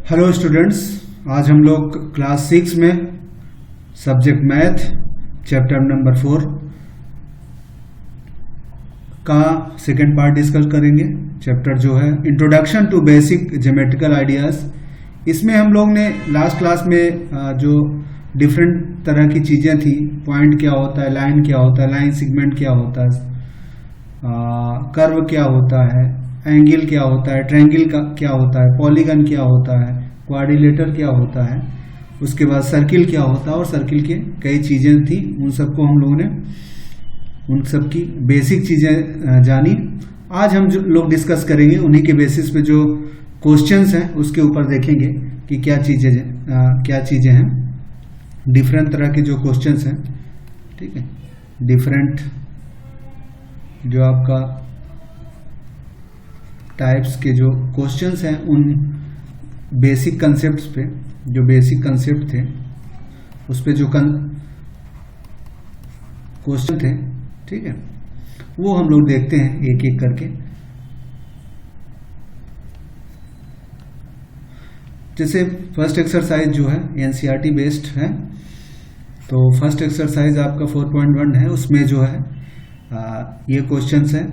Hello students, आज हम लोग क्लास 6 में सब्जेक्ट मैथ चैप्टर नंबर 4 का सेकेंड पार्ट डिस्कस करेंगे। चैप्टर जो है introduction to basic geometrical ideas. इसमें हम लोग ने लास्ट क्लास में जो डिफरेंट तरह की चीज़ें थी, पॉइंट क्या होता है, लाइन क्या होता है, लाइन सेगमेंट क्या होता है, कर्व क्या होता है, एंगल क्या होता है, ट्रायंगल का क्या होता है, पॉलीगन क्या होता है, क्वाड्रिलेटर क्या होता है, उसके बाद सर्किल क्या होता है और सर्किल के कई चीज़ें थी। उन सबको हम लोगों ने उन सब की बेसिक चीज़ें जानी। आज हम जो लोग डिस्कस करेंगे उन्हीं के बेसिस पे जो क्वेश्चंस हैं उसके ऊपर देखेंगे कि क्या चीज़ें हैं। डिफरेंट तरह के जो क्वेश्चंस हैं, ठीक है, डिफरेंट जो आपका टाइप्स के जो क्वेश्चंस हैं उन बेसिक कंसेप्ट्स पे, जो बेसिक कंसेप्ट थे उस पे जो क्वेश्चन थे, ठीक है, वो हम लोग देखते हैं एक एक करके। जैसे फर्स्ट एक्सरसाइज जो है एनसीईआरटी बेस्ड है, तो फर्स्ट एक्सरसाइज आपका 4.1 है। उसमें जो है ये क्वेश्चंस है।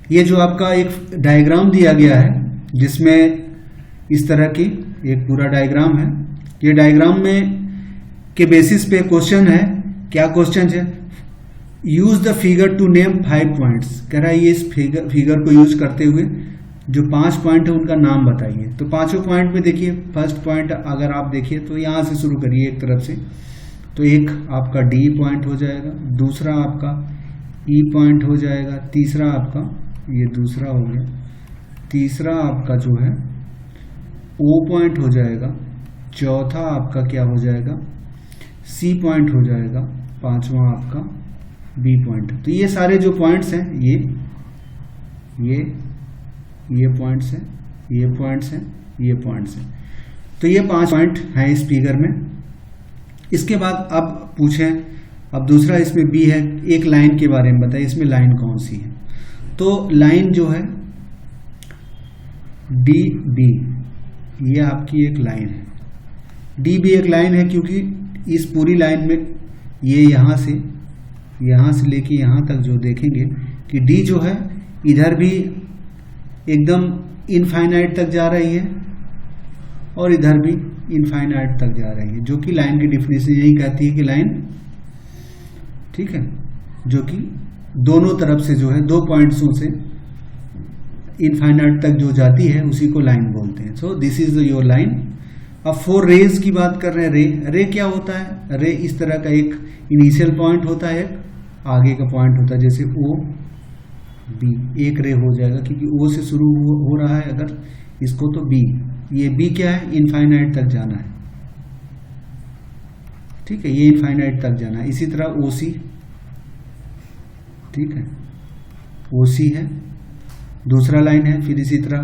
ये जो आपका एक डायग्राम दिया गया है जिसमें इस तरह की एक पूरा डायग्राम है। ये डायग्राम में के बेसिस पे क्वेश्चन है। क्या क्वेश्चन है? Use the figure to name 5 points. कह रहा है ये इस फिगर को यूज करते हुए जो 5 पॉइंट है उनका नाम बताइए। तो पांचों पॉइंट में देखिए, फर्स्ट पॉइंट अगर आप देखिए तो यहाँ से शुरू करिए एक तरफ से, तो एक आपका डी पॉइंट हो जाएगा, दूसरा आपका ई पॉइंट हो जाएगा, तीसरा आपका ये दूसरा हो गया, तीसरा आपका जो है ओ पॉइंट हो जाएगा, चौथा आपका क्या हो जाएगा, सी पॉइंट हो जाएगा, पांचवा आपका बी पॉइंट। तो ये सारे जो पॉइंट्स हैं ये पॉइंट्स हैं, ये पॉइंट्स हैं, ये पॉइंट्स हैं। तो ये 5 पॉइंट हैं इस फिगर में। इसके बाद अब पूछें, अब दूसरा इसमें बी है, एक लाइन के बारे में बताइए, इसमें लाइन कौन सी है। तो लाइन जो है डी बी, ये आपकी एक लाइन है। डी बी एक लाइन है क्योंकि इस पूरी लाइन में ये यहाँ से लेके यहाँ तक जो देखेंगे कि डी जो है इधर भी एकदम इनफाइनाइट तक जा रही है और इधर भी इनफाइनाइट तक जा रही है, जो कि लाइन की डिफिनेशन यही कहती है कि लाइन, ठीक है, जो कि दोनों तरफ से जो है दो पॉइंट्सों से इनफाइनाइट तक जो जाती है उसी को लाइन बोलते हैं। So this is your line. अब 4 रेज की बात कर रहे हैं। रे क्या होता है? रे इस तरह का एक इनिशियल पॉइंट होता है, एक आगे का पॉइंट होता है, जैसे ओ बी, एक रे हो जाएगा क्योंकि ओ से शुरू हो रहा है अगर इसको, तो बी, ये बी क्या है, इनफाइनाइट तक जाना है, ठीक है, ये इनफाइनाइट तक जाना है। इसी तरह ओ सी, ठीक है, ओ सी है, दूसरा लाइन है। फिर इसी तरह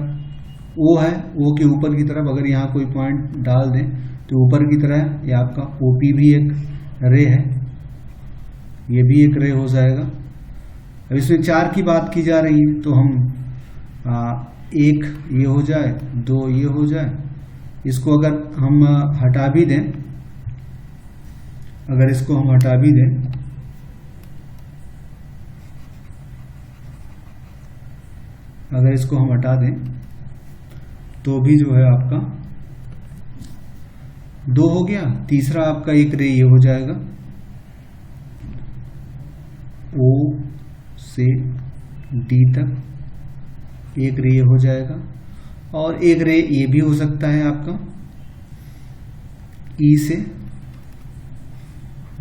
ओ है, ओ के ऊपर की तरफ अगर यहाँ कोई पॉइंट डाल दें तो ऊपर की तरह है, ये आपका ओ पी भी एक रे है, ये भी एक रे हो जाएगा। अब इसमें 4 की बात की जा रही है तो हम एक ये हो जाए, 2 ये हो जाए। इसको अगर हम हटा भी दें, अगर इसको हम हटा भी दें, अगर इसको हम हटा दें तो भी जो है आपका 2 हो गया। तीसरा आपका एक रे ये हो जाएगा, ओ से डी तक एक रे हो जाएगा, और एक रे ये भी हो सकता है आपका ई से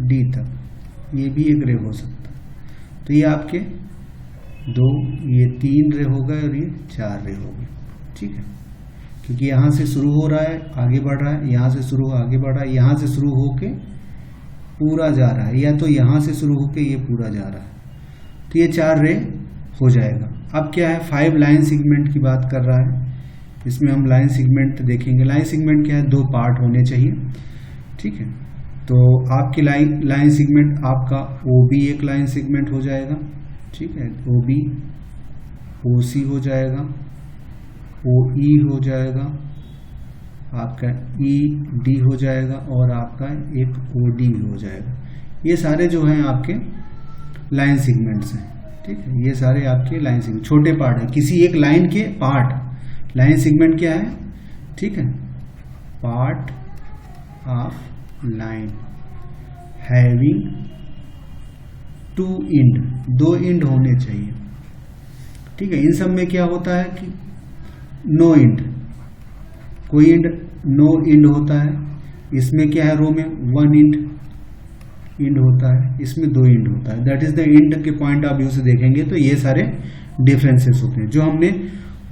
डी तक, ये भी एक रे हो सकता है। तो ये आपके 2, ये 3 रे हो गए और ये 4 रे हो गए, ठीक है, क्योंकि यहाँ से शुरू हो रहा है आगे बढ़ रहा है, यहाँ से शुरू आगे बढ़ रहा है, यहाँ से शुरू होके पूरा जा रहा है, या तो यहाँ से शुरू होके ये पूरा जा रहा है, तो ये 4 रे हो जाएगा। अब क्या है, 5 लाइन सेगमेंट की बात कर रहा है। इसमें हम लाइन सेगमेंट देखेंगे। लाइन सेगमेंट क्या है, 2 पार्ट होने चाहिए, ठीक है। तो आपकी लाइन सेगमेंट आपका ओ बी एक लाइन सेगमेंट हो जाएगा, ठीक है, ओ बी, ओ सी हो जाएगा, ओ ई हो जाएगा, आपका ई डी हो जाएगा और आपका एक ओ डी हो जाएगा। ये सारे जो हैं आपके लाइन सेगमेंट्स हैं, ठीक है। ये सारे आपके लाइन सेगमेंट छोटे पार्ट हैं किसी एक लाइन के पार्ट। लाइन सेगमेंट क्या है, ठीक है, part of line having two end, दो एंड होने चाहिए, ठीक है। इन सब में क्या होता है कि नो एंड, कोई एंड नो एंड होता है। इसमें क्या है, रो में वन एंड होता है, इसमें दो एंड होता है। दैट इज द एंड के पॉइंट ऑफ व्यू से देखेंगे तो ये सारे डिफरेंसेस होते हैं जो हमने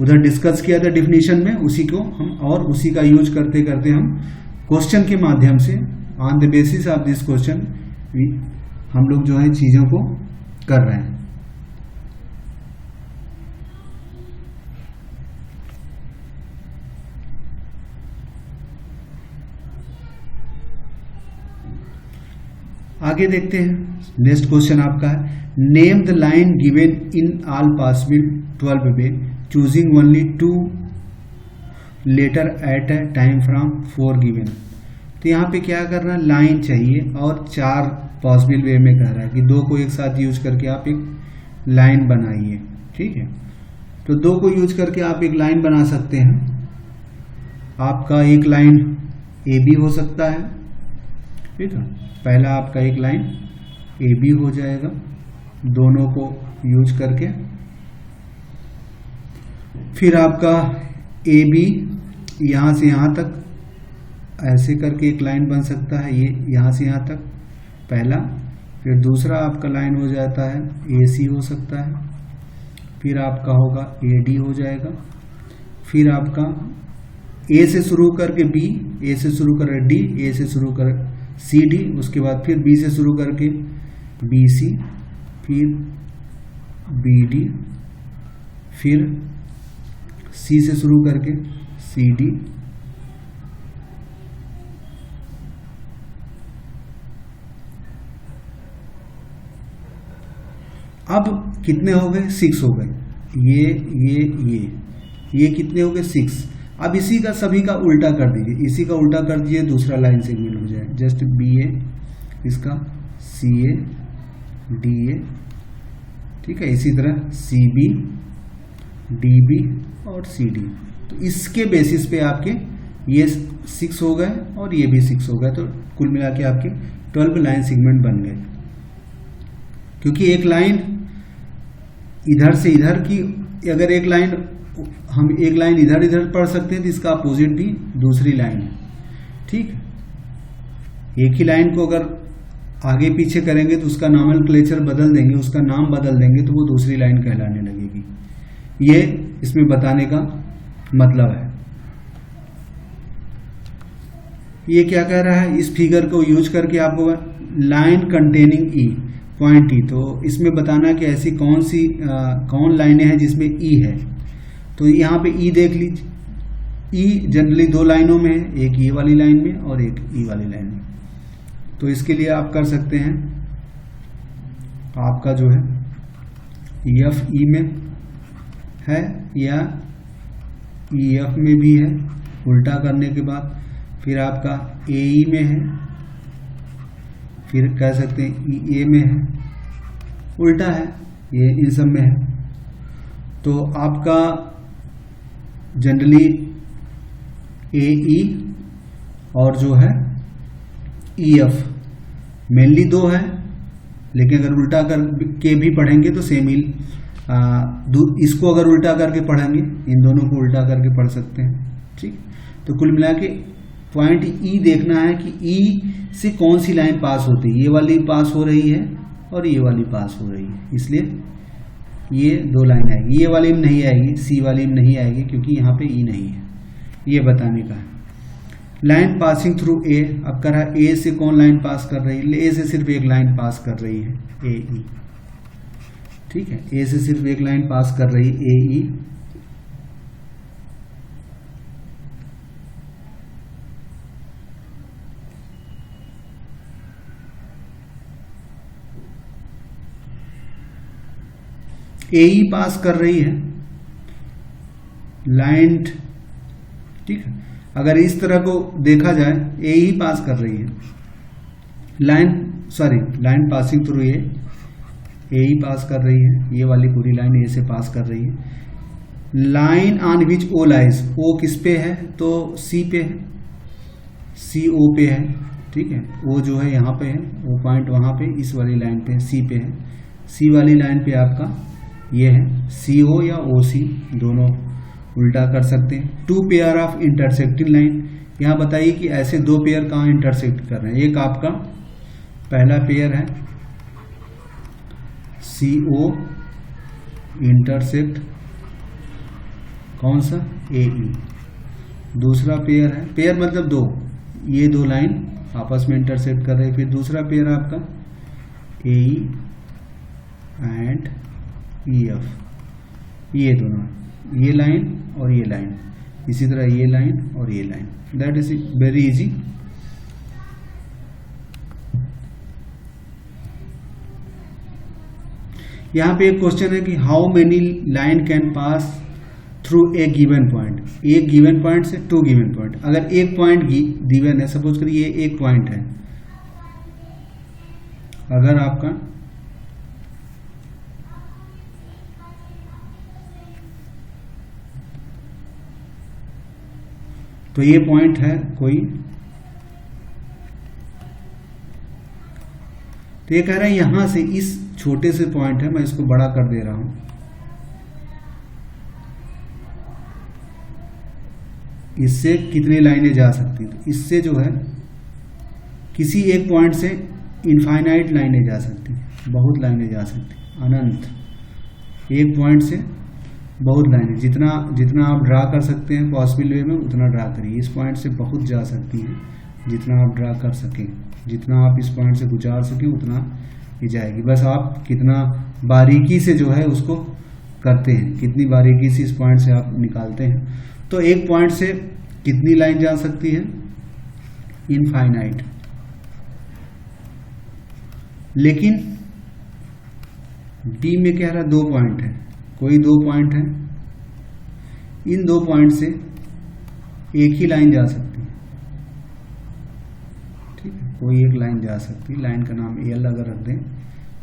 उधर डिस्कस किया था डिफिनीशन में, उसी को हम और उसी का यूज करते करते हम क्वेश्चन के माध्यम से on the basis of this question हम लोग जो है चीजों को कर रहे हैं। आगे देखते हैं। नेक्स्ट क्वेश्चन आपका है, name the line given in all possible 12 way choosing only 2 letter at a time from 4 given. तो यहाँ पे क्या करना, लाइन चाहिए और 4 पॉसिबल वे में कह रहा है कि 2 को एक साथ यूज करके आप एक लाइन बनाइए, ठीक है। तो 2 को यूज करके आप एक लाइन बना सकते हैं। आपका एक लाइन ए बी हो सकता है, ठीक है। पहला आपका एक लाइन ए बी हो जाएगा दोनों को यूज करके। फिर आपका ए बी यहां से यहां तक ऐसे करके एक लाइन बन सकता है, ये यहां से यहां तक पहला। फिर दूसरा आपका लाइन हो जाता है ए सी हो सकता है। फिर आपका होगा ए डी हो जाएगा। फिर आपका ए से शुरू करके बी, ए से शुरू कर डी, ए से शुरू कर सी डी, उसके बाद फिर बी से शुरू करके बी सी, फिर बी डी, फिर सी से शुरू करके सी डी, अब कितने हो गए, 6 हो गए। ये कितने हो गए, 6। अब इसी का सभी का उल्टा कर दीजिए, इसी का उल्टा कर दीजिए, दूसरा लाइन सेगमेंट हो जाए। जस्ट बी ए, इसका सी ए, डी ए, ठीक है। इसी तरह सी बी, डी बी और सी डी। तो इसके बेसिस पे आपके ये 6 हो गए और ये भी 6 हो गए। तो कुल मिला के आपके 12 लाइन सेगमेंट बन गए। क्योंकि एक लाइन इधर से इधर की, अगर एक लाइन हम एक लाइन इधर इधर पढ़ सकते हैं तो इसका अपोजिट भी दूसरी लाइन है, ठीक। एक ही लाइन को अगर आगे पीछे करेंगे तो उसका नॉमेनक्लेचर बदल देंगे, उसका नाम बदल देंगे तो वो दूसरी लाइन कहलाने लगेगी। ये इसमें बताने का मतलब है। ये क्या कह रहा है, इस फिगर को यूज करके आपको लाइन कंटेनिंग ई पॉइंट ई, तो इसमें बताना कि ऐसी कौन लाइनें हैं जिसमें ई है। तो यहाँ पे ई देख लीजिए। ई जनरली 2 लाइनों में है, एक ई वाली लाइन में और एक ई वाली लाइन में। तो इसके लिए आप कर सकते हैं, आपका जो है एफ ई में है या ई एफ में भी है, उल्टा करने के बाद। फिर आपका ए ई में है, फिर कह सकते हैं ई ए में है, उल्टा है, ये इन सब में है। तो आपका जनरली ए ई और जो है ई एफ मेनली 2 है, लेकिन अगर उल्टा करके भी पढ़ेंगे तो सेम ही, इसको अगर उल्टा करके पढ़ेंगे, इन दोनों को उल्टा करके पढ़ सकते हैं, ठीक। तो कुल मिला के पॉइंट ई देखना है कि ई से कौन सी लाइन पास होती है। ये वाली पास हो रही है और ये वाली पास हो रही है, इसलिए ये 2 लाइन आएगी। ये वाली में नहीं आएगी, सी वाली में नहीं आएगी क्योंकि यहाँ पे ई नहीं है, ये बताने का है। लाइन पासिंग थ्रू ए, अब कह रहा है ए से कौन लाइन पास कर रही है, ए से सिर्फ एक लाइन पास कर रही है, ए ई, ठीक है। ए से सिर्फ एक लाइन पास कर रही है, ए ई। ए ई पास कर रही है, लाइन ठीक है। अगर इस तरह को देखा जाए, ए ही पास कर रही है लाइन पासिंग थ्रू ए ही पास कर रही है, ये वाली पूरी लाइन ए से पास कर रही है। Line on which O lies, O किस पे है तो सी पे है, सी ओ पे है, ठीक है। ओ जो है यहाँ पे है, ओ पॉइंट वहाँ पे इस वाली लाइन पे सी पे है, सी वाली लाइन पे आपका ये है सी ओ या ओ सी, दोनों उल्टा कर सकते हैं। 2 पेयर ऑफ इंटरसेक्टिंग लाइन, यहाँ बताइए कि ऐसे 2 पेयर कहाँ इंटरसेक्ट कर रहे हैं। एक आपका पहला पेयर है सी ओ इंटरसेक्ट कौन सा ए ई, दूसरा पेयर है, पेयर मतलब 2, ये 2 लाइन आपस में इंटरसेक्ट कर रहे हैं। फिर दूसरा पेयर आपका ए ई एंड ई एफ, ये दोनों, ये लाइन और ये लाइन, इसी तरह ये लाइन और ये line, that is very easy. यहाँ पे एक क्वेश्चन है कि how many line can pass through a given point, एक गिवन पॉइंट से 2 गिवन पॉइंट। अगर एक पॉइंट गिवन है, सपोज करिए ये एक पॉइंट है, अगर आपका तो ये पॉइंट है कोई, तो ये कह रहा है यहां से इस छोटे से पॉइंट है, मैं इसको बड़ा कर दे रहा हूं, इससे कितनी लाइनें जा सकती, तो इससे जो है किसी एक पॉइंट से इनफाइनाइट लाइनें जा सकती, बहुत लाइनें जा सकती, अनंत, एक पॉइंट से बहुत लाइनें, जितना आप ड्रा कर सकते हैं पॉसिबल वे में उतना ड्रा करिए। इस पॉइंट से बहुत जा सकती हैं, जितना आप ड्रा कर सकें, जितना आप इस पॉइंट से गुजार सकें उतना ही जाएगी। बस आप कितना बारीकी से जो है उसको करते हैं, कितनी बारीकी से इस पॉइंट से आप निकालते हैं। तो एक पॉइंट से कितनी लाइन जा सकती है, इनफाइनाइट। लेकिन डी में कह रहा 2 पॉइंट है, कोई 2 पॉइंट है, इन 2 पॉइंट से एक ही लाइन जा सकती है, ठीक है, कोई एक लाइन जा सकती है, लाइन का नाम एल अगर रख दें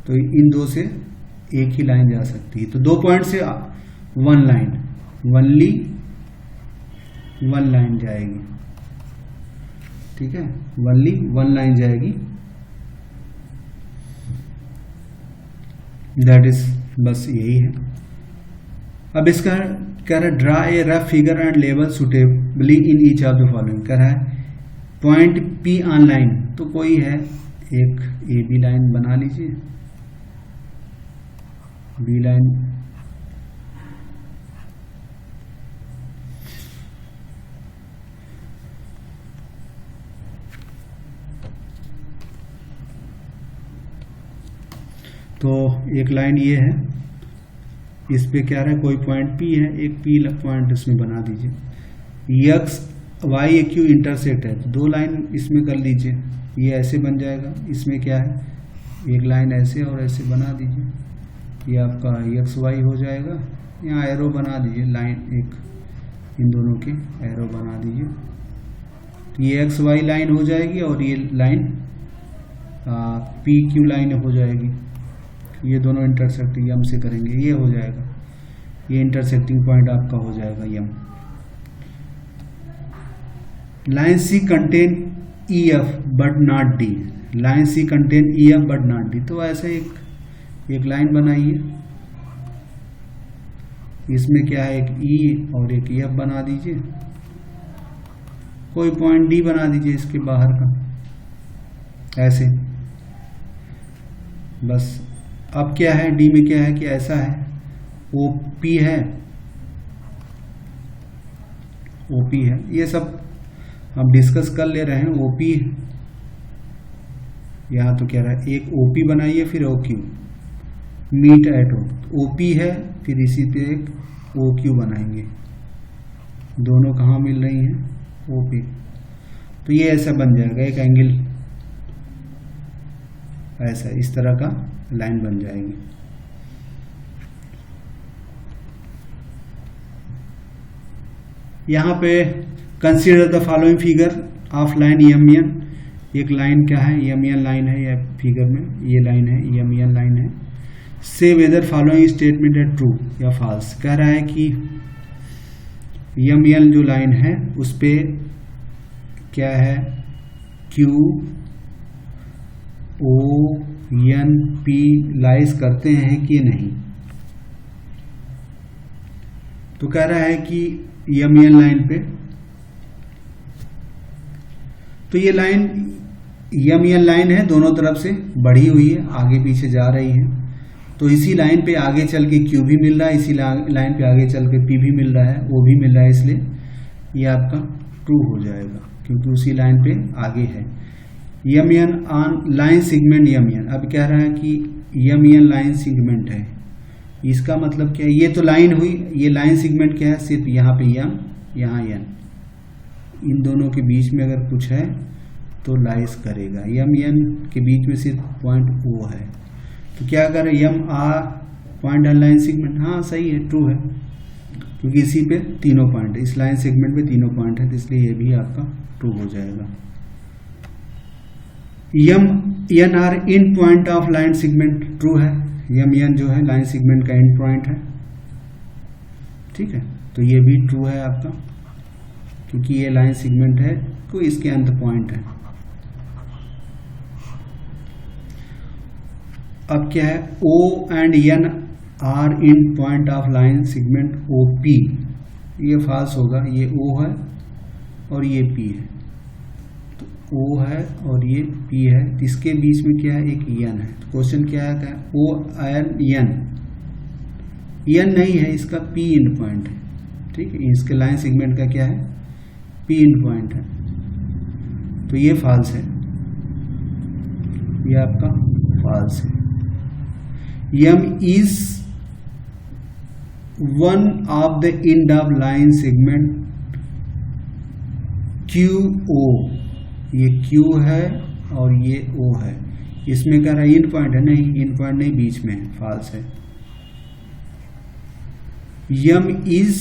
तो इन 2 से एक ही लाइन जा सकती है। तो 2 पॉइंट से 1 लाइन, वनली 1 लाइन जाएगी, ठीक है, वनली 1 लाइन जाएगी, दैट इज, बस यही है। अब इसका कह रहा है draw a rough figure and label suitably in each of the following, कह रहा है पॉइंट पी ऑन लाइन, तो कोई है एक ए बी लाइन बना लीजिए, बी लाइन, तो एक लाइन ये है, इस पे क्या है कोई पॉइंट पी है, एक पी पॉइंट इसमें बना दीजिए। एक्स वाई ए क्यू इंटरसेक्ट है, तो 2 लाइन इसमें कर लीजिए, ये ऐसे बन जाएगा। इसमें क्या है, एक लाइन ऐसे और ऐसे बना दीजिए, ये आपका एक्स वाई हो जाएगा। यहाँ एरो बना दीजिए, लाइन एक, इन दोनों के एरो बना दीजिए, तो ये एक्स वाई लाइन हो जाएगी और ये लाइन पी क्यू लाइन हो जाएगी। ये दोनों इंटरसेक्टिंग यम से करेंगे, ये हो जाएगा, ये इंटरसेक्टिंग पॉइंट आपका हो जाएगा यम। Line C contain E F but not D, line C contain E F but not D, तो ऐसे एक लाइन बनाइए, इसमें क्या है एक ई और एक एफ बना दीजिए, कोई पॉइंट डी बना दीजिए इसके बाहर का, ऐसे बस। अब क्या है डी में क्या है कि ऐसा है, ओ पी है, ओपी है, ये सब हम डिस्कस कर ले रहे हैं। ओपी यहां तो कह रहा है एक ओपी बनाइए, फिर OQ meet at O, OP है, फिर इसी पे एक ओक्यू बनाएंगे, दोनों कहाँ मिल रही हैं, ओपी, तो ये ऐसा बन जाएगा, एक एंगल ऐसा इस तरह का लाइन बन जाएगी। यहाँ पे consider the following figure of line EMN। एक लाइन क्या है, EMN लाइन है, या फिगर में ये लाइन है, EMN लाइन है। से वेदर फॉलोइंग स्टेटमेंट है ट्रू या फॉल्स। कह रहा है कि EMN जो लाइन है उस पे क्या है, QONP लाइज करते हैं कि नहीं। तो कह रहा है कि EMN लाइन पे, तो ये लाइन EMN लाइन है, दोनों तरफ से बढ़ी हुई है, आगे पीछे जा रही है। तो इसी लाइन पे आगे चल के Q भी मिल रहा है, इसी लाइन पे आगे चल के P भी मिल रहा है, O भी मिल रहा है, इसलिए ये आपका ट्रू हो जाएगा क्योंकि उसी लाइन पे आगे है। EMN on line segment EMN। अब कह रहा है कि EMN लाइन सेगमेंट है, इसका मतलब क्या है, ये तो लाइन हुई, ये लाइन सेगमेंट क्या है, सिर्फ यहाँ पे M, यहाँ N, इन दोनों के बीच में अगर कुछ है तो लाइज करेगा। EMN के बीच में सिर्फ पॉइंट O है, तो क्या करें, MR पॉइंट है लाइन सेगमेंट। हाँ सही है, ट्रू है, क्योंकि इसी पे तीनों पॉइंट है, इस लाइन सेगमेंट पे तीनों पॉइंट है, तो इसलिए ये भी आपका ट्रू हो जाएगा। NR in point of line segment true है, MN जो है लाइन सेगमेंट का एंड पॉइंट है, ठीक है, तो ये भी ट्रू है आपका, क्योंकि ये लाइन सेगमेंट है तो इसके अंत पॉइंट है। अब क्या है, O and N are in point of line segment OP। ये फॉल्स होगा, ये O है और ये P है, तो O है और ये P है, इसके बीच में क्या है, एक N है। तो क्वेश्चन क्या है, O एंड N नहीं है, इसका P इन पॉइंट है, ठीक है, इसके लाइन सेगमेंट का क्या है, P इन पॉइंट है, तो ये फॉल्स है, ये आपका फॉल्स है। M is one of the end of line segment QO। ये Q है और ये O है, इसमें कह रहा है इन पॉइंट है, नहीं इन पॉइंट नहीं, बीच में है, फॉल्स है। M is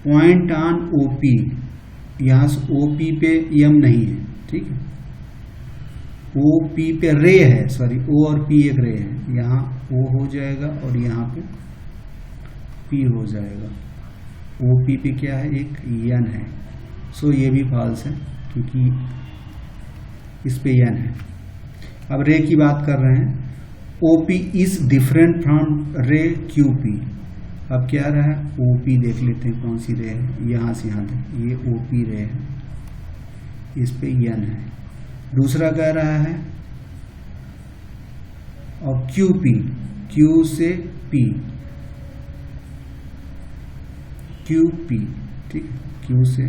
point on OP, यहां से OP पे M नहीं है, ठीक है, OP पे रे है, सॉरी O और P एक रे है, यहाँ O हो जाएगा और यहाँ पे P हो जाएगा। OP पे क्या है, एक N है, सो ये भी फॉल्स है क्योंकि इस पे N है। अब रे की बात कर रहे हैं, OP इज डिफरेंट फ्रॉम रे QP। अब क्या रहा है, OP देख लेते हैं कौन सी रे है, यहाँ से यहाँ तक ये OP रे है, इस पे N है। दूसरा कह रहा है और QP, Q से P, QP, ठीक है, Q से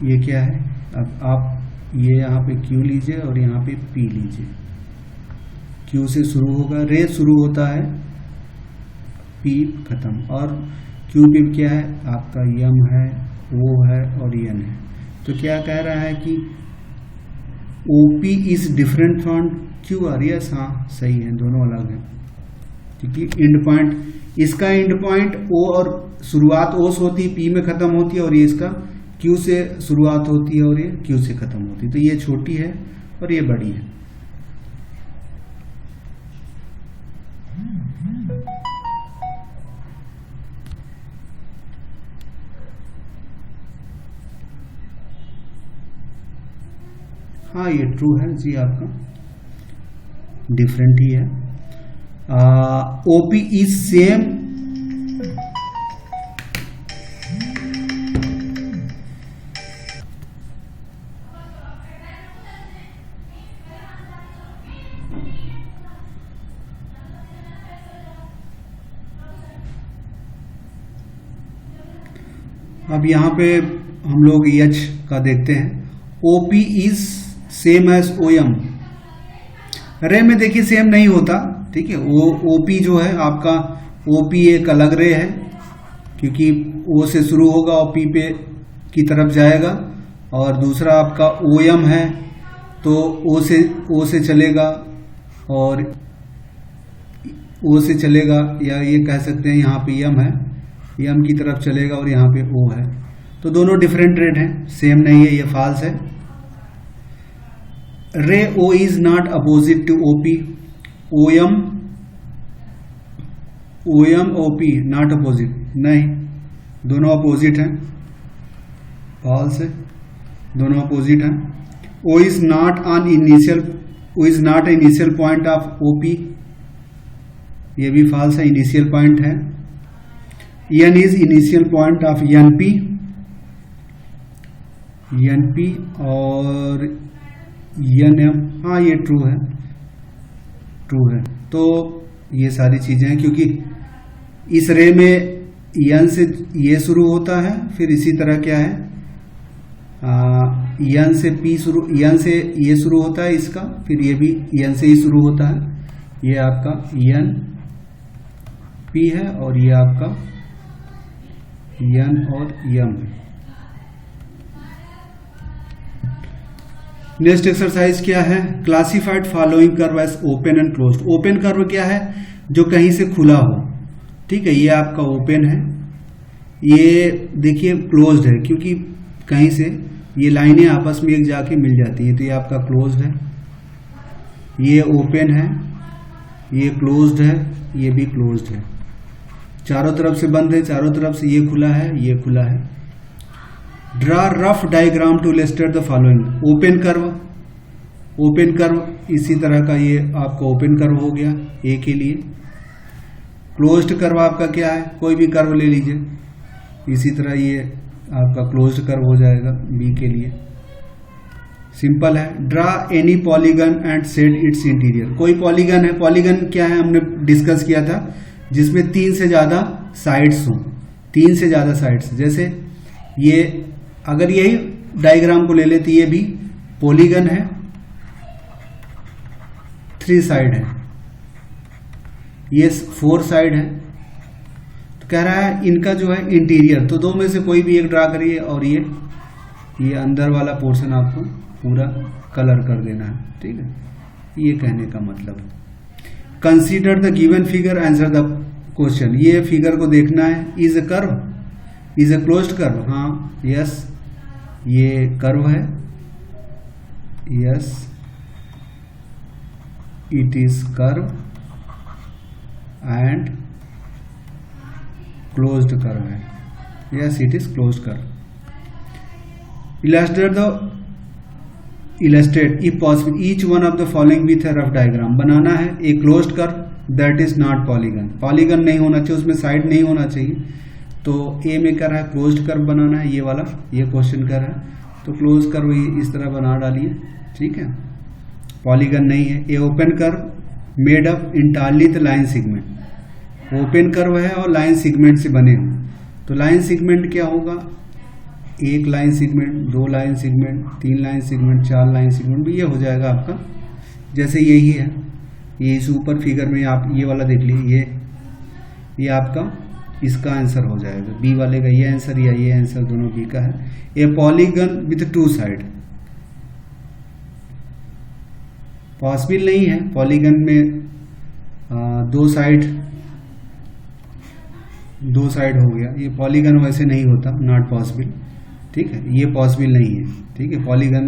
ये क्या है, अब आप ये यहाँ पे Q लीजिए और यहाँ पे P लीजिए। Q से शुरू होगा, रे शुरू होता है, P खत्म, और Q पे क्या है आपका M है, O है और N है। तो क्या कह रहा है कि OP is different from QR। Yes, हाँ सही है, दोनों अलग है, क्योंकि एंड पॉइंट, इसका एंड पॉइंट O और शुरुआत O से होती है, P में खत्म होती है, और ये इसका Q से शुरुआत होती है और ये Q से खत्म होती है। तो ये छोटी है और ये बड़ी है। हाँ ये ट्रू है जी, आपका डिफरेंट ही है। OP इज सेम, अब यहाँ पे हम लोग H का देखते हैं। OP is same as OM। Ray में देखिए सेम नहीं होता, ठीक है, OP जो है आपका, OP एक अलग रे है, क्योंकि O से शुरू होगा और P पे की तरफ जाएगा, और दूसरा आपका OM है तो O से चलेगा, और ओ से चलेगा, या ये कह सकते हैं यहाँ पे यम है, यम की तरफ चलेगा और यहाँ पे ओ है, तो दोनों डिफरेंट रेट हैं, सेम नहीं है, ये फॉल्स है। Ray O is not opposite to OP, OM OP not opposite, नहीं, दोनों अपोजिट हैं, फॉल्स है, दोनों अपोजिट हैं। O is not on initial, O is not initial point of OP, ये भी फॉल्स है, इनिशियल पॉइंट है। N is initial point of NP, NP और एनएम, हाँ ये ट्रू है, ट्रू है। तो ये सारी चीजें हैं, क्योंकि इस रे में एन से ये शुरू होता है, फिर इसी तरह क्या है, एन से पी शुरू, एन से ये शुरू होता है इसका, फिर ये भी एन से ही शुरू होता है, ये आपका एन पी है और ये आपका एन और एम है। नेक्स्ट एक्सरसाइज क्या है, classified following curve as open and closed. Open curve क्या है, जो कहीं से खुला हो, ठीक है, ये आपका ओपन है, ये देखिए क्लोज्ड है, क्योंकि कहीं से ये लाइनें आपस में एक जाके मिल जाती हैं, तो ये आपका क्लोज्ड है। ये ओपन है, ये क्लोज्ड है, ये भी क्लोज्ड है, चारों तरफ से बंद है, चारों तरफ से ये खुला है, ये खुला है। Draw rough diagram to illustrate the following. Open curve, open curve इसी तरह का, ये आपका ओपन कर्व हो गया ए के लिए। क्लोज्ड कर्व आपका क्या है, कोई भी कर्व ले लीजिए, इसी तरह ये आपका क्लोज्ड कर्व हो जाएगा बी के लिए, सिंपल है। Draw any polygon and set it's interior. कोई पॉलीगन है, पॉलीगन क्या है हमने डिस्कस किया था, जिसमें 3 से ज्यादा साइड्स हों, 3 से ज्यादा साइड्स, जैसे ये अगर यही डायग्राम को ले लेते, ये भी पॉलीगन है, 3 साइड है, ये 4 साइड है, तो कह रहा है इनका जो है इंटीरियर, तो 2 में से कोई भी एक ड्रा करिए और ये अंदर वाला पोर्शन आपको पूरा कलर कर देना है, ठीक है, ये कहने का मतलब। Consider the given figure, answer the question. ये फिगर को देखना है, is a curve, is a closed curve, हाँ यस, ये कर्व है, yes it is curve and closed curve है, yes it is closed curve. Illustrate if possible each one of the following with rough diagram. बनाना है a closed curve that is not polygon, polygon नहीं होना चाहिए, उसमें side नहीं होना चाहिए, तो ए में कर रहा है क्लोज्ड कर्व बनाना है, ये वाला, ये क्वेश्चन कर रहा है, तो क्लोज कर्व इस तरह बना डालिए, ठीक है, पॉलीगन नहीं है। A open curve made up entirely the line segment, open curve है और लाइन सेगमेंट से बने हो, तो लाइन सेगमेंट क्या होगा, 1 line segment, 2 line segment, 3 line segment, 4 line segment, ये हो जाएगा आपका, जैसे यही है, ये इस ऊपर फिगर में आप ये वाला देख लीजिए, ये आपका इसका आंसर हो जाएगा, बी वाले का ये आंसर या ये आंसर, दोनों बी का है। ए पॉलीगन विथ 2 साइड, पॉसिबल नहीं है, पॉलीगन में 2 साइड हो गया, ये पॉलीगन वैसे नहीं होता, नॉट पॉसिबल, ठीक है, ये पॉसिबल नहीं है, ठीक है, पॉलीगन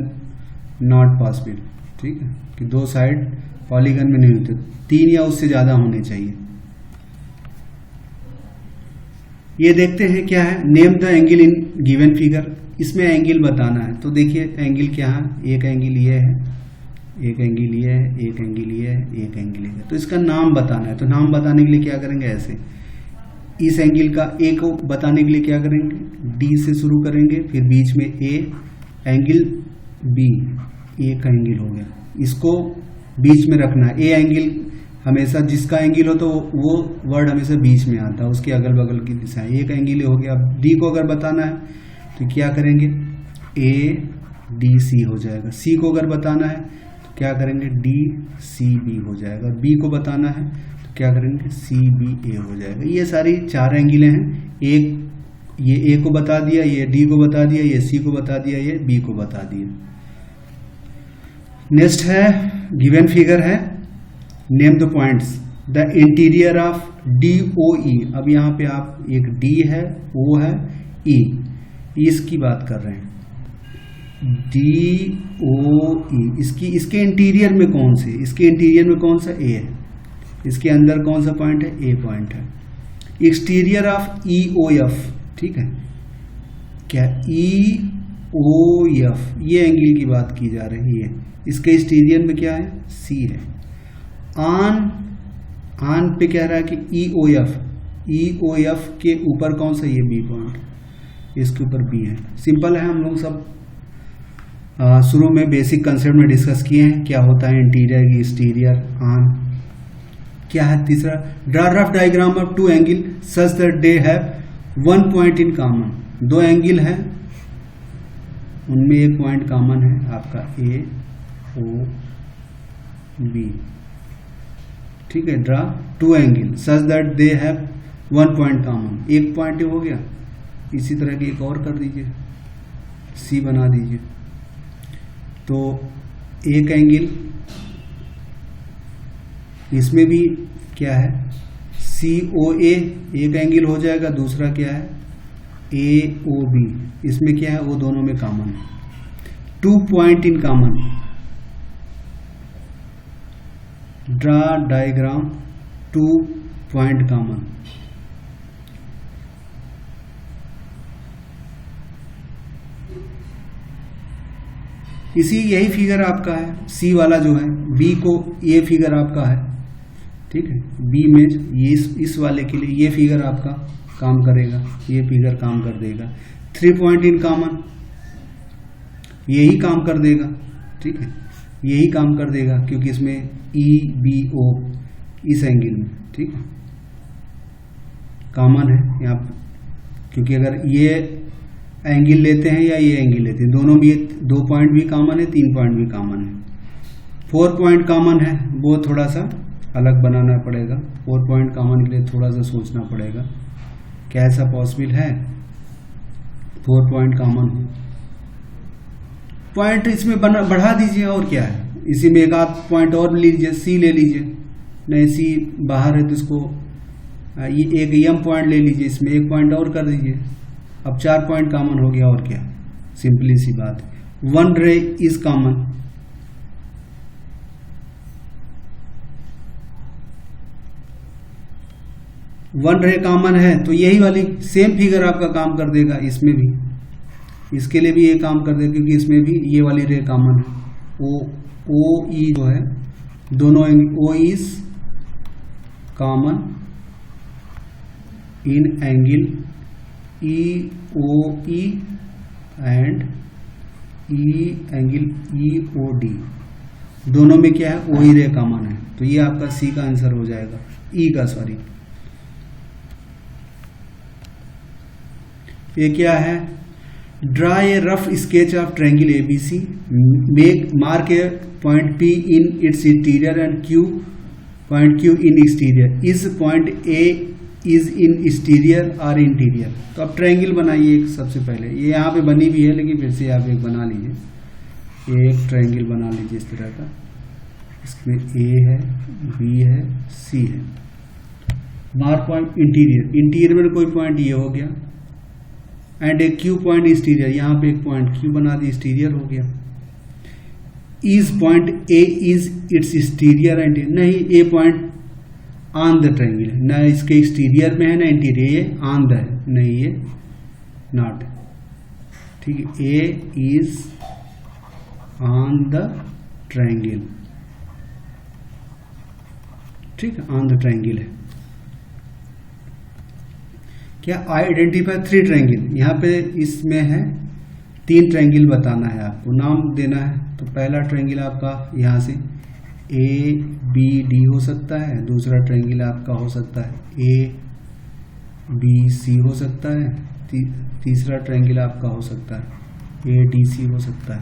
नॉट पॉसिबल, ठीक है, कि 2 साइड पॉलीगन में नहीं होते, 3 या उससे ज्यादा होने चाहिए। ये देखते हैं क्या है, name the angle in given figure, इसमें एंगल बताना है, तो देखिए एंगल क्या है, एक एंगल ये है, एक एंगल ये है, एक एंगल ये है, एक एंगल ये है, तो इसका नाम बताना है, तो नाम बताने के लिए क्या करेंगे, ऐसे इस एंगल का ए को बताने के लिए क्या करेंगे, डी से शुरू करेंगे, फिर बीच में ए, एंगल बी, ए का एंगल हो गया, इसको बीच में रखना है। ए एंगल हमेशा जिसका एंगल हो तो वो वर्ड हमेशा बीच में आता है, उसके अगल बगल की दिशा, ए का एंगल हो गया। अब डी को अगर बताना है तो क्या करेंगे, ए डी सी हो जाएगा, सी को अगर बताना है तो क्या करेंगे, डी सी बी हो जाएगा, बी को बताना है तो क्या करेंगे, सी बी ए हो जाएगा। ये सारी 4 एंगलें हैं, एक ये ए को बता दिया, ये डी को बता दिया, ये सी को बता दिया, ये बी को बता दिया। नेक्स्ट है गिवन फिगर है, name the points, the interior of DOE, अब यहाँ पे आप एक D है, O है, E, इसकी बात कर रहे हैं, DOE, इसके इंटीरियर में कौन से, इसके इंटीरियर में कौन सा A है, इसके अंदर कौन सा पॉइंट है, A पॉइंट है। एक्सटीरियर ऑफ EOF, ठीक है, क्या EOF, ये एंगल की बात की जा रही है, इसके एक्सटीरियर में क्या है, C है। आन पे कह रहा है कि EOF के ऊपर कौन सा, ये B पॉइंट, इसके ऊपर B है। सिंपल है, हम लोग सब शुरू में बेसिक कंसेप्ट में डिस्कस किए हैं, क्या होता है इंटीरियर, एक्सटीरियर, आन। क्या है तीसरा, draw rough diagram of two angle such that they have one point in common. दो एंगल है, उनमें एक पॉइंट कॉमन है आपका AOB, ठीक है। Draw two angle such that they have one point common, एक पॉइंट हो गया, इसी तरह की एक और कर दीजिए, C बना दीजिए। तो एक एंगल, इसमें भी क्या है, COA एक एंगल हो जाएगा, दूसरा क्या है AOB, इसमें क्या है, वो दोनों में कॉमन है, two point in common. Draw diagram two point common. यही फिगर आपका है, C वाला जो है, B को ये फिगर आपका है, ठीक है। B में ये इस वाले के लिए ये फिगर आपका काम करेगा, ये फिगर काम कर देगा। 3 पॉइंट इन कॉमन, यही काम कर देगा, ठीक है, यही काम कर देगा, क्योंकि इसमें EBO इस एंगल में, ठीक है, कॉमन है यहाँ, क्योंकि अगर ये एंगल लेते हैं या ये एंगल लेते हैं, दोनों में ये 2 पॉइंट भी कॉमन है, 3 पॉइंट भी कॉमन है। 4 पॉइंट कॉमन है, वो थोड़ा सा अलग बनाना पड़ेगा, 4 पॉइंट कॉमन के लिए थोड़ा सा सोचना पड़ेगा, क्या ऐसा पॉसिबल है 4 पॉइंट कॉमन हो। पॉइंट इसमें बढ़ा दीजिए, और क्या है, इसी में एक आध पॉइंट और लीजिए, C ले लीजिए, नहीं C बाहर है तो इसको ये एक M पॉइंट ले लीजिए, इसमें एक पॉइंट और कर दीजिए, अब 4 पॉइंट कॉमन हो गया, और क्या, सिंपली सी बात है। 1 रे इज कॉमन, वन रे कॉमन है, तो यही वाली सेम फिगर आपका काम कर देगा, इसमें भी, इसके लिए भी ये काम कर देगा, क्योंकि इसमें भी ये वाली रे कॉमन है। OE जो है, दोनों O is common in angle EOE and angle EOD, दोनों में क्या है, OE रे कॉमन है, तो ये आपका C का आंसर हो जाएगा, E का, सॉरी। ये क्या है, draw a rough sketch of triangle ABC, mark a point P in its interior and point Q in exterior. इस point A is in exterior और इंटीरियर। तो अब ट्रायंगल बनाइए एक, सबसे पहले ये यहाँ पे बनी भी है, लेकिन फिर से आप एक बना लीजिए, एक ट्रायंगल बना लीजिए इस तरह का, इसमें A है, B है, C है। मार्क पॉइंट इंटीरियर में कोई पॉइंट ये हो गया, एंड एक Q पॉइंट एक्सटीरियर, यहाँ पे एक पॉइंट Q बना दी, एक्सटीरियर हो गया। इस point A is it's exterior and, नहीं, A point on the triangle है, ना इसके एक्सटीरियर में है ना इंटीरियर, ये ऑन द है, नहीं ये नॉट, ठीक है। A is on the triangle, ठीक है, ऑन द ट्रायंगल है। क्या, आइडेंटिफाई 3 ट्रायंगल, यहाँ पे इसमें है 3 ट्रायंगल बताना है आपको, नाम देना है। तो पहला ट्रायंगल आपका यहाँ से ABD हो सकता है, दूसरा ट्रायंगल आपका हो सकता है ABC हो सकता है, तीसरा ट्रायंगल आपका हो सकता है ADC हो सकता है।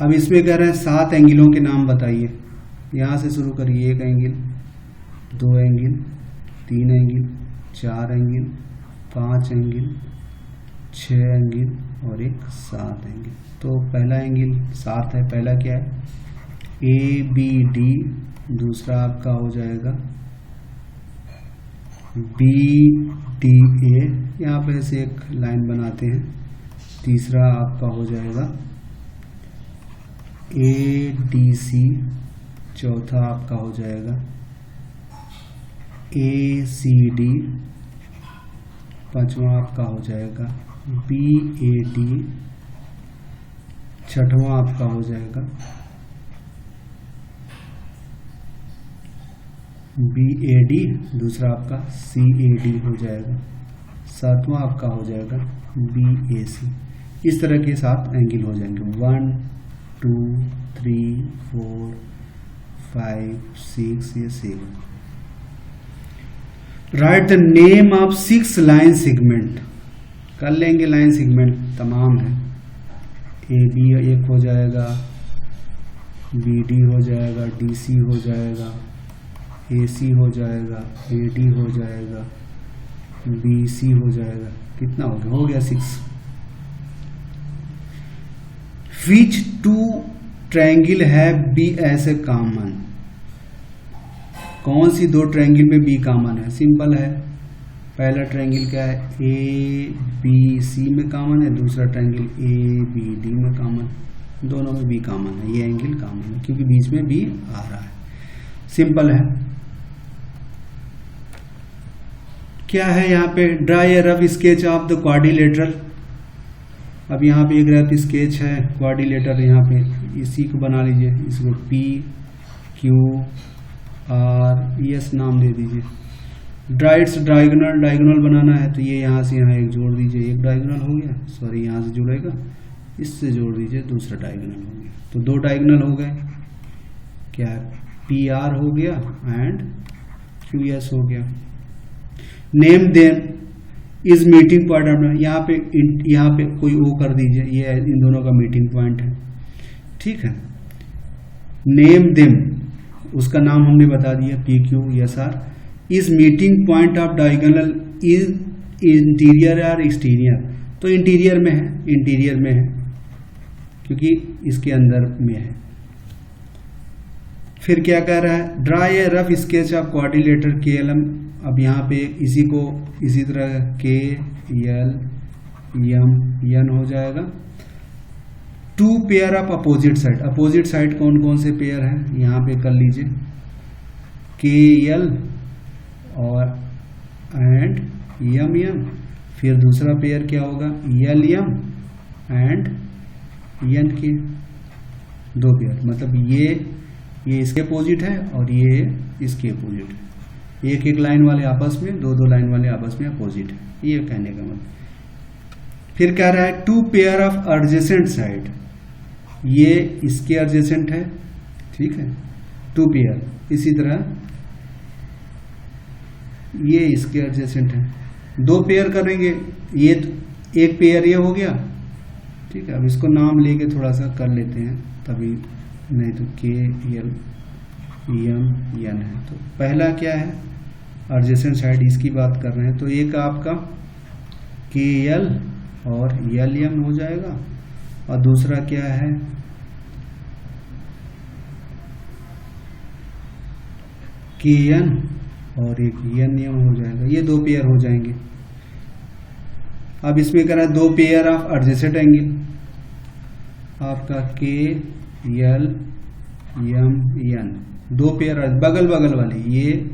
अब इसमें कह रहे हैं 7 एंगलों के नाम बताइए, यहाँ से शुरू करिए, 1 angle, 2 angle, 3 angle, 4 angle, 5 angle, 6 angle और एक 7 एंगल। तो पहला एंगल 7 है, पहला क्या है, ABD दूसरा आपका हो जाएगा BDA, यहाँ पे से एक लाइन बनाते हैं। तीसरा आपका हो जाएगा ADC, चौथा आपका हो जाएगा ACD, पांचवा आपका हो जाएगा BAD, छठवां आपका हो जाएगा BAD, दूसरा आपका CAD हो जाएगा, सातवां आपका हो जाएगा BAC। इस तरह के 7 एंगल हो जाएंगे, 1 2 3 4 5 6, ये 7। Right the name of 6 line segment, कर लेंगे लाइन सेगमेंट तमाम है। AB एक हो जाएगा, BD हो जाएगा, DC हो जाएगा, AC हो जाएगा, AD हो जाएगा, BC हो जाएगा। कितना हो गया? हो गया 6। Which 2 ट्रायंगल है B एज ए कॉमन? कौन सी 2 ट्रायंगल में B कॉमन है? सिंपल है, पहला ट्रायंगल क्या है? ABC में कॉमन है, दूसरा ट्रायंगल ABD में कॉमन, दोनों में B कॉमन है। ये एंगल कॉमन है क्योंकि बीच में B आ रहा है। सिंपल है। क्या है यहाँ पे? Draw a rough sketch of the quadrilateral. अब यहाँ पे एक रफ स्केच है क्वाड्रिलेटरल, यहाँ पे इसी को बना लीजिए, इसको PQRS नाम दे दीजिए। ड्रा इट्स डायगोनल, डायगोनल बनाना है तो ये यहाँ से यहाँ एक जोड़ दीजिए, एक डायगोनल हो गया, सॉरी यहाँ से जुड़ेगा, इससे जोड़ दीजिए, दूसरा डायगोनल हो गया, तो 2 डायगोनल हो गए। क्या है? PR हो गया एंड QS हो गया। Name them is meeting point, यहाँ पे कोई O कर दीजिए, ये इन दोनों का मीटिंग पॉइंट है, ठीक है। नेम देम, उसका नाम हमने बता दिया, PQSR। Is meeting point of diagonal is interior और एक्सटीरियर, तो इंटीरियर में है, इंटीरियर में है क्योंकि इसके अंदर में है। फिर क्या कह रहा है? Draw a rough sketch of quadrilateral KLM। अब यहाँ पे इसी को इसी तरह KLM हो जाएगा। 2 pair of opposite side, opposite side कौन कौन से पेयर हैं? यहाँ पे कर लीजिए, KL और एंड MM। फिर दूसरा पेयर क्या होगा? LM एंड NK, 2 पेयर, मतलब ये इसके अपोजिट है और ये इसके अपोजिट है। एक एक लाइन वाले आपस में, 2 लाइन वाले आपस में अपोजिट है, ये कहने का मतलब। फिर कह रहा है 2 पेयर ऑफ एडजेसेंट साइड, ये इसके एडजेसेंट है, ठीक है, 2 पेयर। इसी तरह ये इसके एडजेसेंट है, 2 पेयर करेंगे, ये एक पेयर ये हो गया, ठीक है। अब इसको नाम लेके थोड़ा सा कर लेते हैं, तभी नहीं तो KLM है। तो पहला क्या है? एडजेसेंट साइड, इसकी बात कर रहे हैं, तो एक आपका KL और LM हो जाएगा, और दूसरा क्या है? KN और एक NM हो जाएगा, ये 2 पेयर हो जाएंगे। अब इसमें करा 2 पेयर ऑफ एडजेसेंट एंगल, आपका KLMN, 2 पेयर बगल बगल वाले, ये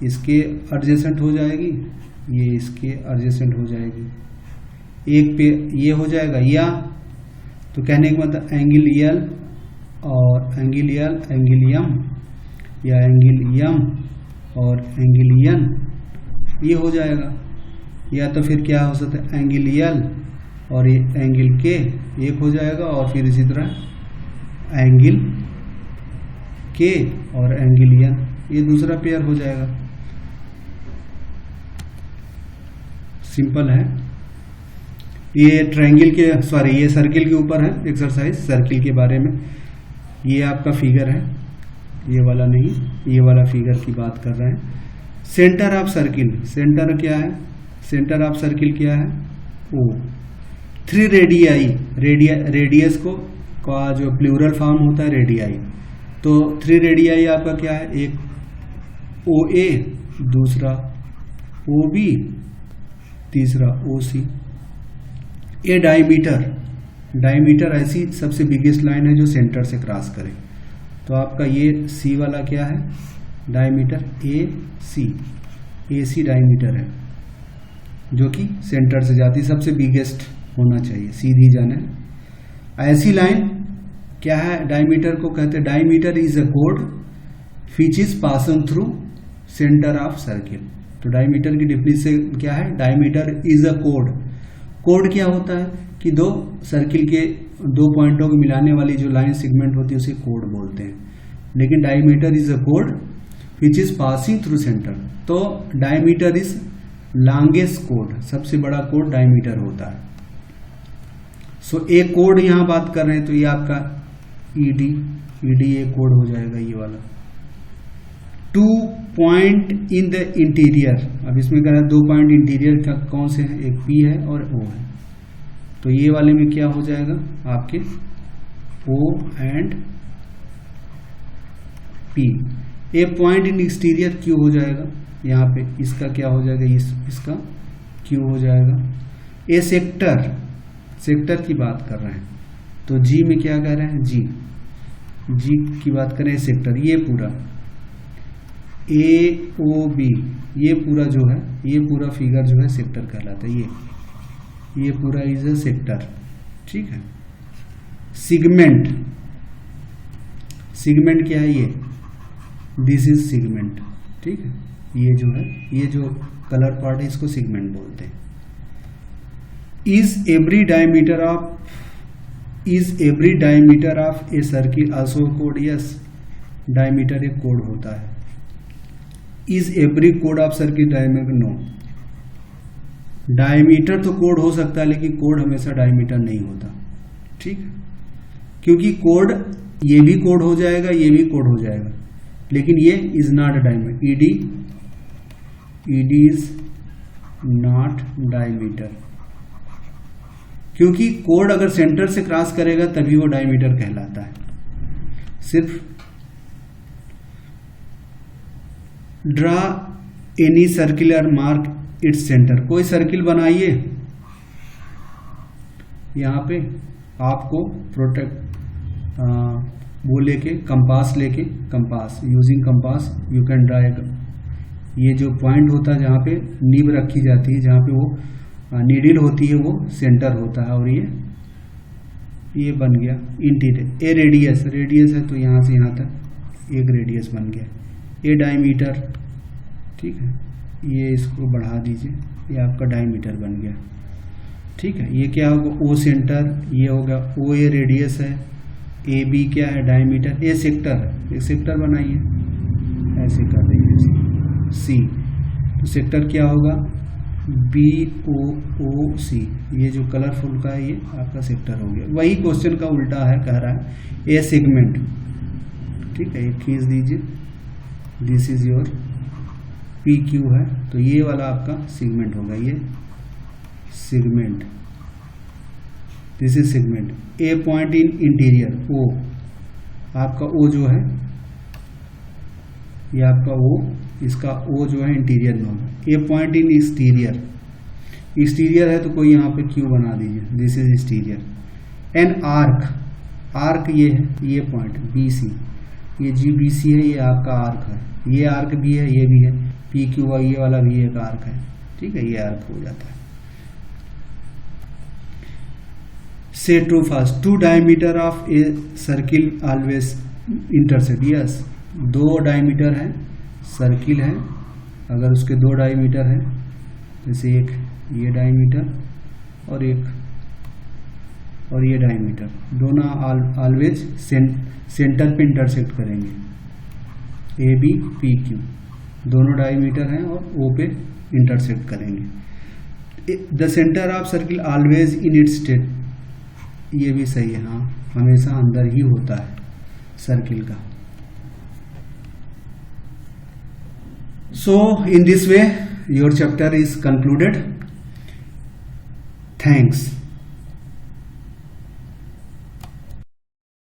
इसके एडजेसेंट हो जाएगी, ये इसके एडजेसेंट हो जाएगी। एक पे ये हो जाएगा या, तो कहने का मतलब एंगल L और एंगल L, एंगल M, या एंगल M और एंगल N, ये हो जाएगा। या तो फिर क्या हो सकता है? एंगल L और ये एंगल K एक हो जाएगा, और फिर इसी तरह एंगल K और एंगल N, ये दूसरा पेयर हो जाएगा। सिंपल है। ये ट्रायंगल के, सॉरी ये सर्किल के ऊपर है एक्सरसाइज, सर्किल के बारे में। ये आपका फिगर है, ये वाला नहीं, ये वाला फिगर की बात कर रहे हैं। सेंटर ऑफ सर्किल, सेंटर क्या है? सेंटर ऑफ सर्किल क्या है? O। 3 रेडियाई, रेडियस को का जो प्लूरल फॉर्म होता है रेडियाई, तो 3 रेडियाई आपका क्या है, एक OA, दूसरा OB, तीसरा OC। ए डायमीटर ऐसी सबसे बिगेस्ट लाइन है जो सेंटर से क्रॉस करे। तो आपका ये C वाला क्या है, डायमीटर AC डायमीटर है जो कि सेंटर से जाती, सबसे बिगेस्ट होना चाहिए, सीधी जाना है। ऐसी लाइन क्या है, डायमीटर को कहते हैं, diameter is a code which is passing through centre of circle. तो डायमीटर की डेफिनेशन क्या है, diameter is a code. Code क्या होता है कि दो सर्किल के दो पॉइंटों को मिलाने वाली जो लाइन सेगमेंट होती है उसे कोड बोलते हैं। लेकिन diameter is a code which is passing through centre. तो डायमीटर इज लॉन्गेस्ट कोड, सबसे बड़ा कोड डायमीटर होता है। सो ए कोड यहां बात कर रहे हैं, तो ये आपका ईडी ए कोड हो जाएगा ये वाला। 2 पॉइंट इन द इंटीरियर, अब इसमें कह रहा है 2 पॉइंट इंटीरियर का कौन से हैं, एक पी है और ओ है। तो ये वाले में क्या हो जाएगा आपके O and P. A point in exterior Q हो जाएगा, यहाँ पे इसका क्या हो जाएगा, इसका क्यू हो जाएगा। ए सेक्टर की बात कर रहे हैं, तो जी में क्या कह रहे हैं, जी की बात करें सेक्टर, ये पूरा AOB, ये पूरा जो है, ये पूरा फिगर जो है सेक्टर कहलाता है। ये पूरा इज अ सेक्टर, ठीक है। सिगमेंट क्या है, ये दिस इज सिगमेंट, ठीक है। ये जो है, ये जो कलर पार्ट है इसको सिगमेंट बोलते हैं। Is every diameter of a circle also कोड, यस, डायमीटर एक कोड होता है। इज एवरी कोड of circle diameter, no. Diameter तो कोड हो सकता है लेकिन कोड हमेशा डायमीटर नहीं होता, ठीक है। क्योंकि कोड, ये भी कोड हो जाएगा, ये भी कोड हो जाएगा, लेकिन ये is not diameter. ED is not diameter, क्योंकि कोड अगर सेंटर से क्रॉस करेगा तभी वो डायमीटर कहलाता है। सिर्फ draw any circular mark its centre, कोई सर्किल बनाइए, यहां पे आपको वो लेके compass using compass you can draw. ये जो पॉइंट होता है जहां पे नीब रखी जाती है, जहां पे वो नीडल होती है, वो सेंटर होता है। और ये बन गया इंटीरियर। ए रेडियस है, तो यहां से यहां तक एक रेडियस बन गया। ए डायमीटर, ठीक है, ये इसको बढ़ा दीजिए, ये आपका डायमीटर बन गया, ठीक है। ये क्या होगा, ओ सेंटर, ये होगा ओ, ए रेडियस है, ए बी क्या है, डायमीटर, ए सेक्टर, एक सेक्टर बनाइए, ऐसे कर दीजिए सी। तो सेक्टर क्या होगा, BOOC, ये जो कलरफुल का है ये आपका सेक्टर हो गया। वही क्वेश्चन का उल्टा है, कह रहा है ए सेगमेंट, ठीक है, ये खींच दीजिए, दिस इज योर PQ है, तो ये वाला आपका सेगमेंट होगा, ये segment, this is segment. A point in interior, O, आपका O जो है, ये आपका O, इसका O जो है इंटीरियर में होगा। ए पॉइंट इन एक्सटीरियर है, तो कोई यहाँ पे Q बना दीजिए, this is exterior. An arc ये है, ये पॉइंट BC, ये GBC है, ये आपका आर्क है, ये आर्क भी है, ये भी है, PQ, ये वाला भी एक आर्क है, ठीक है, ये आर्क हो जाता है। से true first, 2 diameter of a circle always intersect, yes, 2 diameter है, सर्किल है, अगर उसके 2 डायमीटर है, जैसे एक ये डायमीटर और ये डायमीटर, दोनों ऑलवेज सेंटर पे इंटरसेक्ट करेंगे। AB PQ दोनों डायमीटर हैं और O पे इंटरसेक्ट करेंगे। The centre of circle always in its state, ये भी सही है, हाँ, हमेशा अंदर ही होता है सर्किल का। So in this way your chapter is concluded. Thanks.